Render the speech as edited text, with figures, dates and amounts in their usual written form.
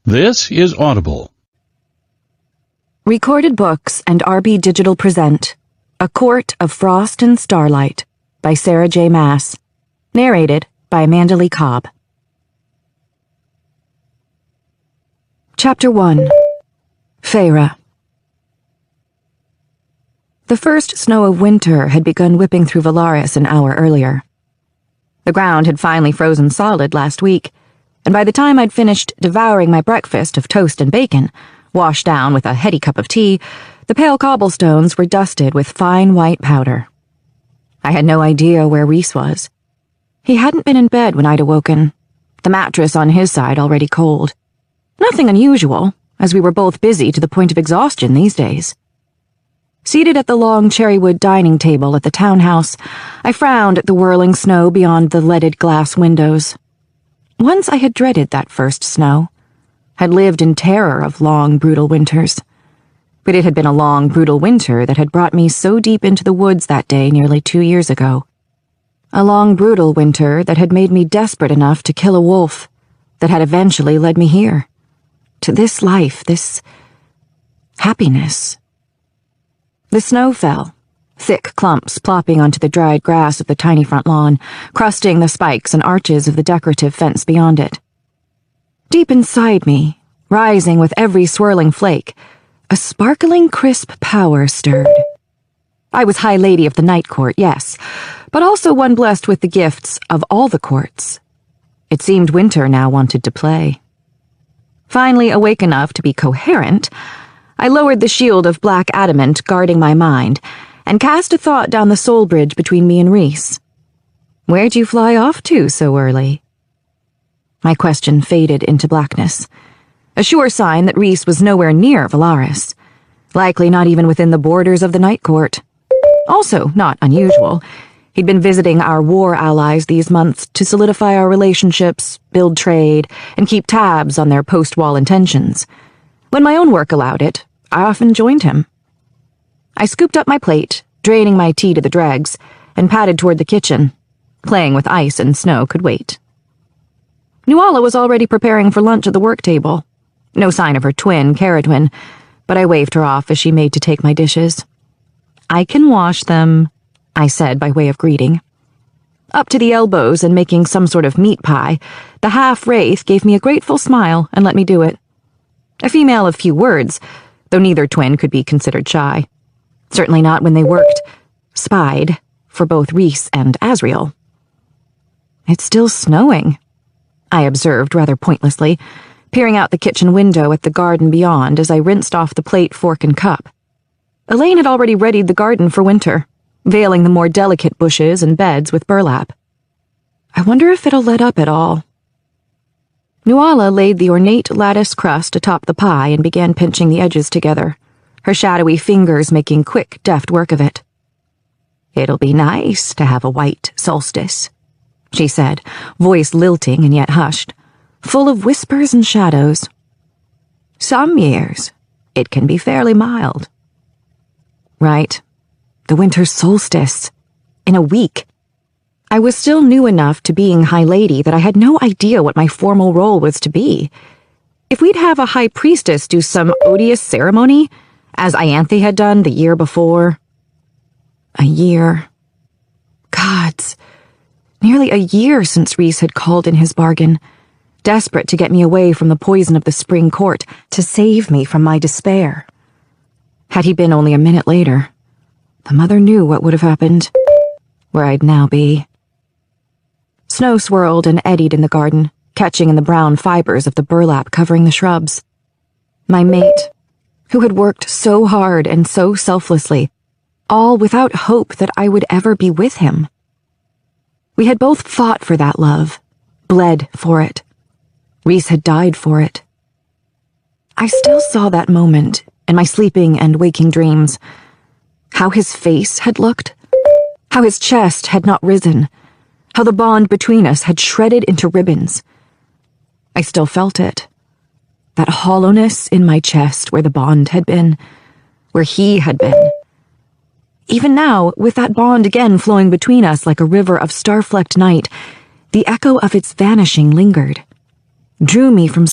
This is Audible. Recorded Books and RB Digital present A Court of Frost and Starlight by Sarah J. Maas. Narrated by Amanda Lee Cobb. Chapter 1. Feyre. The first snow of winter had begun whipping through Valaris an hour earlier. The ground had finally frozen solid last week, and by the time I'd finished devouring my breakfast of toast and bacon, washed down with a heady cup of tea, the pale cobblestones were dusted with fine white powder. I had no idea where Rhys was. He hadn't been in bed when I'd awoken, the mattress on his side already cold. Nothing unusual, as we were both busy to the point of exhaustion these days. Seated at the long cherrywood dining table at the townhouse, I frowned at the whirling snow beyond the leaded glass windows. Once I had dreaded that first snow, had lived in terror of long, brutal winters. But it had been a long, brutal winter that had brought me so deep into the woods that day nearly 2 years ago. A long, brutal winter that had made me desperate enough to kill a wolf, that had eventually led me here. To this life, this happiness. The snow fell, thick clumps plopping onto the dried grass of the tiny front lawn, crusting the spikes and arches of the decorative fence beyond it. Deep inside me, rising with every swirling flake, a sparkling, crisp power stirred. I was High Lady of the Night Court, yes, but also one blessed with the gifts of all the courts. It seemed winter now wanted to play. Finally awake enough to be coherent, I lowered the shield of black adamant guarding my mind and cast a thought down the soul bridge between me and Rhys. Where'd you fly off to so early? My question faded into blackness, a sure sign that Rhys was nowhere near Valaris, likely not even within the borders of the Night Court. Also not unusual. He'd been visiting our war allies these months to solidify our relationships, build trade, and keep tabs on their post-wall intentions. When my own work allowed it, I often joined him. I scooped up my plate, draining my tea to the dregs, and padded toward the kitchen. Playing with ice and snow could wait. Nuala was already preparing for lunch at the work table. No sign of her twin, Caradwyn, but I waved her off as she made to take my dishes. I can wash them, I said by way of greeting. Up to the elbows and making some sort of meat pie, the half-wraith gave me a grateful smile and let me do it. A female of few words, though neither twin could be considered shy. Certainly not when they spied, for both Rhys and Asriel. It's still snowing, I observed rather pointlessly, peering out the kitchen window at the garden beyond as I rinsed off the plate, fork, and cup. Elaine had already readied the garden for winter, veiling the more delicate bushes and beds with burlap. I wonder if it'll let up at all. Nuala laid the ornate lattice crust atop the pie and began pinching the edges together, her shadowy fingers making quick, deft work of it. It'll be nice to have a white solstice, she said, voice lilting and yet hushed, full of whispers and shadows. Some years, it can be fairly mild. Right. The winter solstice. In a week. I was still new enough to being High Lady that I had no idea what my formal role was to be. If we'd have a High Priestess do some odious ceremony, as Ianthe had done the year before. A year. Gods. Nearly a year since Rhys had called in his bargain, desperate to get me away from the poison of the spring court, to save me from my despair. Had he been only a minute later, the mother knew what would have happened, where I'd now be. Snow swirled and eddied in the garden, catching in the brown fibers of the burlap covering the shrubs. My mate, who had worked so hard and so selflessly, all without hope that I would ever be with him. We had both fought for that love, bled for it. Rhys had died for it. I still saw that moment in my sleeping and waking dreams. How his face had looked, how his chest had not risen, how the bond between us had shredded into ribbons. I still felt it. That hollowness in my chest where the bond had been, where he had been. Even now, with that bond again flowing between us like a river of star-flecked night, the echo of its vanishing lingered, drew me from